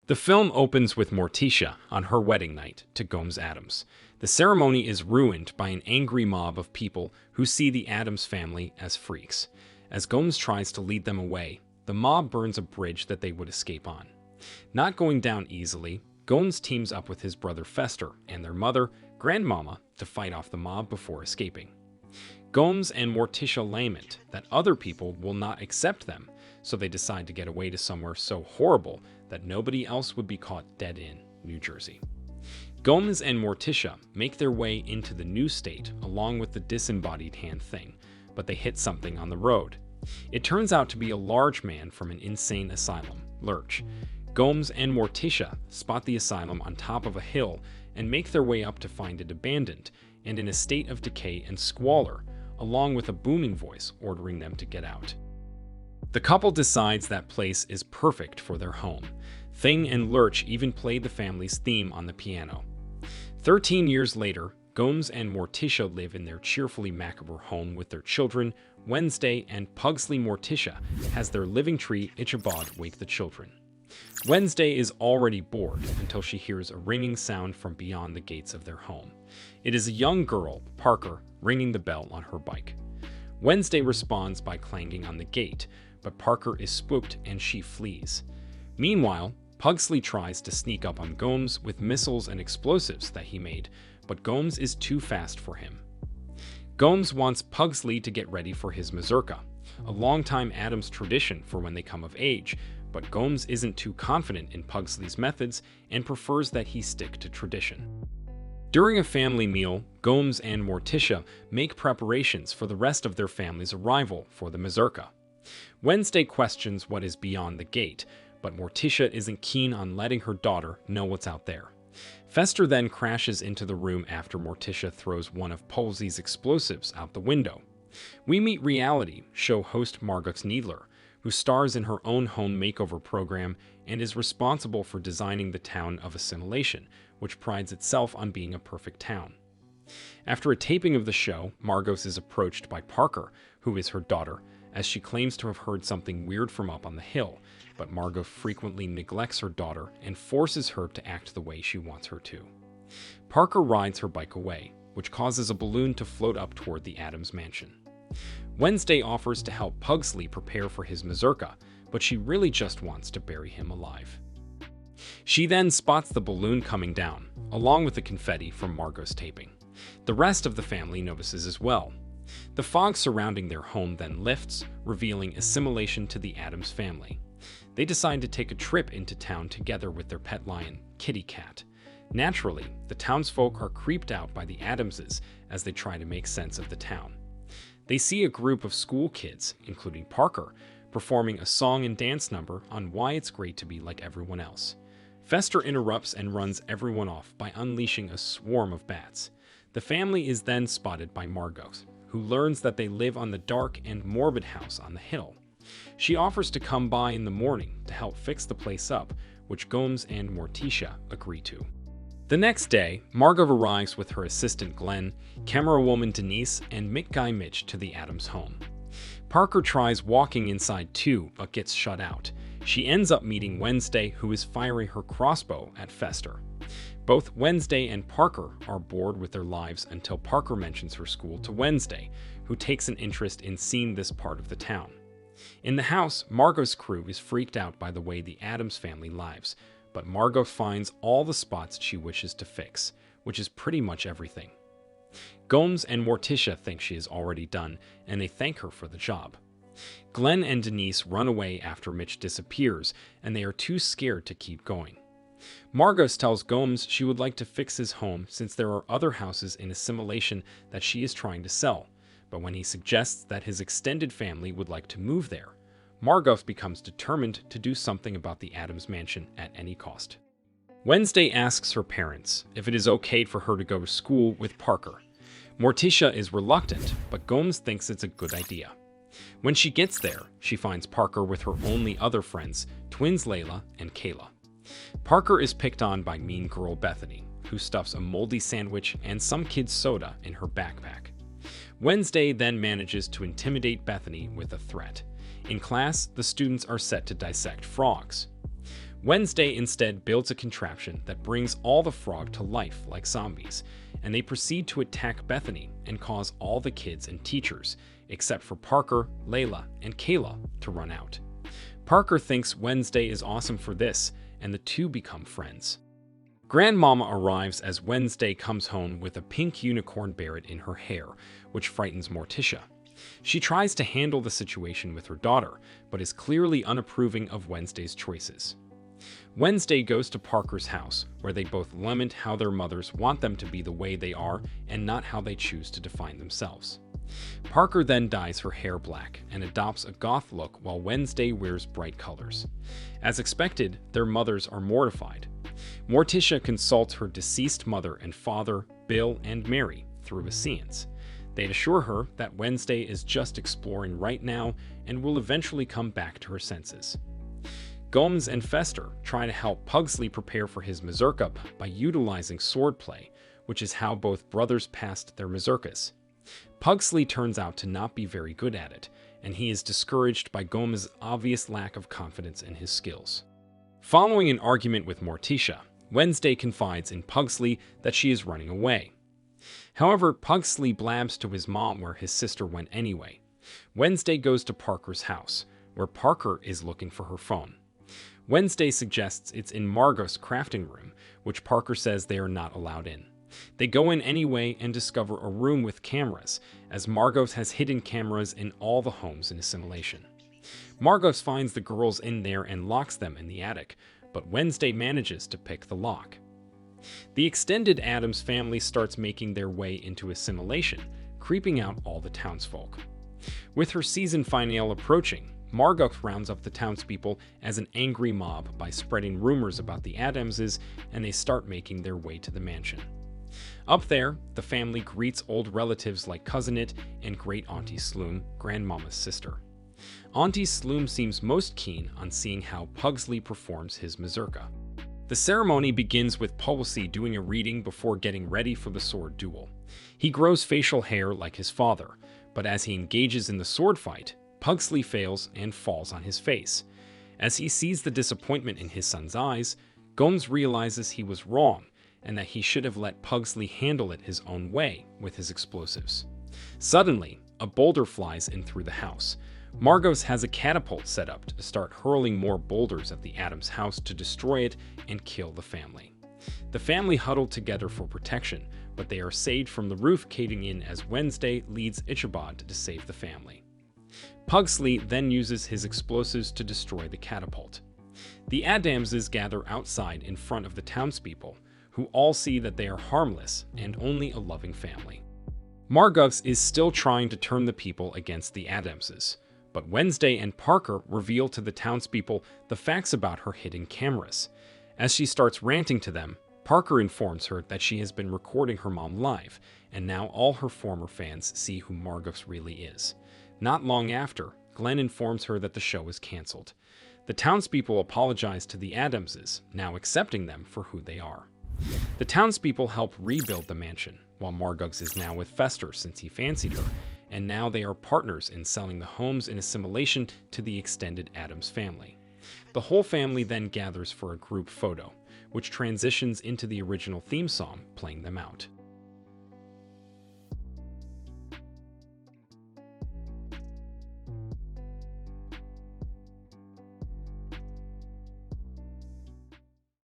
The film opens with Morticia on her wedding night to Gomes Addams. The ceremony is ruined by an angry mob of people who see the Addams family as freaks. As Gomes tries to lead them away, the mob burns a bridge that they would escape on. Not going down easily, Gomes teams up with his brother Fester and their mother, Grandmama, to fight off the mob before escaping. Gomes and Morticia lament that other people will not accept them, so they decide to get away to somewhere so horrible that nobody else would be caught dead in New Jersey. Gomes and Morticia make their way into the new state along with the disembodied hand thing, but they hit something on the road. It turns out to be a large man from an insane asylum, Lurch. Gomes and Morticia spot the asylum on top of a hill and make their way up to find it abandoned and in a state of decay and squalor, along with a booming voice ordering them to get out. The couple decides that place is perfect for their home. Thing and Lurch even played the family's theme on the piano. 13 years later, Gomes and Morticia live in their cheerfully macabre home with their children, Wednesday, and Pugsley. Morticia has their living tree Ichabod wake the children. Wednesday is already bored until she hears a ringing sound from beyond the gates of their home. It is a young girl, Parker, ringing the bell on her bike. Wednesday responds by clanging on the gate, but Parker is spooked and she flees. Meanwhile, Pugsley tries to sneak up on Gomes with missiles and explosives that he made, but Gomes is too fast for him. Gomes wants Pugsley to get ready for his mazurka, a longtime Addams tradition for when they come of age, but Gomes isn't too confident in Pugsley's methods and prefers that he stick to tradition. During a family meal, Gomes and Morticia make preparations for the rest of their family's arrival for the mazurka. Wednesday questions what is beyond the gate, but Morticia isn't keen on letting her daughter know what's out there. Fester then crashes into the room after Morticia throws one of Pugsley's explosives out the window. We meet reality show host Margaux Needler, who stars in her own home makeover program and is responsible for designing the town of Assimilation, which prides itself on being a perfect town. After a taping of the show, Margaux is approached by Parker, who is her daughter, as she claims to have heard something weird from up on the hill, but Margaux frequently neglects her daughter and forces her to act the way she wants her to. Parker rides her bike away, which causes a balloon to float up toward the Addams mansion. Wednesday offers to help Pugsley prepare for his mazurka, but she really just wants to bury him alive. She then spots the balloon coming down, along with the confetti from Margaux's taping. The rest of the family notices as well. The fog surrounding their home then lifts, revealing assimilation to the Addams family. They decide to take a trip into town together with their pet lion, Kitty Cat. Naturally, the townsfolk are creeped out by the Addamses as they try to make sense of the town. They see a group of school kids, including Parker, performing a song and dance number on why it's great to be like everyone else. Fester interrupts and runs everyone off by unleashing a swarm of bats. The family is then spotted by Margaux, who learns that they live on the dark and morbid house on the hill. She offers to come by in the morning to help fix the place up, which Gomes and Morticia agree to. The next day, Margaux arrives with her assistant Glenn, camera woman Denise, and Mick Guy Mitch to the Addams home. Parker tries walking inside too, but gets shut out. She ends up meeting Wednesday, who is firing her crossbow at Fester. Both Wednesday and Parker are bored with their lives until Parker mentions her school to Wednesday, who takes an interest in seeing this part of the town. In the house, Margaux's crew is freaked out by the way the Addams family lives, but Margaux finds all the spots she wishes to fix, which is pretty much everything. Gomes and Morticia think she is already done, and they thank her for the job. Glenn and Denise run away after Mitch disappears, and they are too scared to keep going. Margaux tells Gomes she would like to fix his home since there are other houses in Assimilation that she is trying to sell, but when he suggests that his extended family would like to move there, Margaux becomes determined to do something about the Addams mansion at any cost. Wednesday asks her parents if it is okay for her to go to school with Parker. Morticia is reluctant, but Gomes thinks it's a good idea. When she gets there, she finds Parker with her only other friends, twins Layla and Kayla. Parker is picked on by mean girl Bethany, who stuffs a moldy sandwich and some kid's soda in her backpack. Wednesday then manages to intimidate Bethany with a threat. In class, the students are set to dissect frogs. Wednesday instead builds a contraption that brings all the frog to life like zombies, and they proceed to attack Bethany and cause all the kids and teachers, except for Parker, Layla, and Kayla, to run out. Parker thinks Wednesday is awesome for this, and the two become friends. Grandmama arrives as Wednesday comes home with a pink unicorn beret in her hair, which frightens Morticia. She tries to handle the situation with her daughter, but is clearly unapproving of Wednesday's choices. Wednesday goes to Parker's house, where they both lament how their mothers want them to be the way they are and not how they choose to define themselves. Parker then dyes her hair black and adopts a goth look while Wednesday wears bright colors. As expected, their mothers are mortified. Morticia consults her deceased mother and father, Bill and Mary, through a seance. They assure her that Wednesday is just exploring right now and will eventually come back to her senses. Gomes and Fester try to help Pugsley prepare for his mazurka by utilizing swordplay, which is how both brothers passed their mazurkas. Pugsley turns out to not be very good at it, and he is discouraged by Gomes' obvious lack of confidence in his skills. Following an argument with Morticia, Wednesday confides in Pugsley that she is running away. However, Pugsley blabs to his mom where his sister went anyway. Wednesday goes to Parker's house, where Parker is looking for her phone. Wednesday suggests it's in Margaux's crafting room, which Parker says they are not allowed in. They go in anyway and discover a room with cameras, as Margaux has hidden cameras in all the homes in Assimilation. Margaux finds the girls in there and locks them in the attic, but Wednesday manages to pick the lock. The extended Addams family starts making their way into Assimilation, creeping out all the townsfolk. With her season finale approaching, Margaux rounds up the townspeople as an angry mob by spreading rumors about the Addamses, and they start making their way to the mansion. Up there, the family greets old relatives like Cousin It and Great Auntie Sloom, Grandmama's sister. Auntie Sloom seems most keen on seeing how Pugsley performs his mazurka. The ceremony begins with Pugsley doing a reading before getting ready for the sword duel. He grows facial hair like his father, but as he engages in the sword fight, Pugsley fails and falls on his face. As he sees the disappointment in his son's eyes, Gomes realizes he was wrong and that he should have let Pugsley handle it his own way with his explosives. Suddenly, a boulder flies in through the house. Margaux has a catapult set up to start hurling more boulders at the Addams house to destroy it and kill the family. The family huddle together for protection, but they are saved from the roof caving in as Wednesday leads Ichabod to save the family. Pugsley then uses his explosives to destroy the catapult. The Addamses gather outside in front of the townspeople, who all see that they are harmless and only a loving family. Margaux is still trying to turn the people against the Addamses, but Wednesday and Parker reveal to the townspeople the facts about her hidden cameras. As she starts ranting to them, Parker informs her that she has been recording her mom live, and now all her former fans see who Margaux really is. Not long after, Glenn informs her that the show is canceled. The townspeople apologize to the Addamses, now accepting them for who they are. The townspeople help rebuild the mansion, while Margaux is now with Fester since he fancied her, and now they are partners in selling the homes in Assimilation to the extended Addams family. The whole family then gathers for a group photo, which transitions into the original theme song playing them out.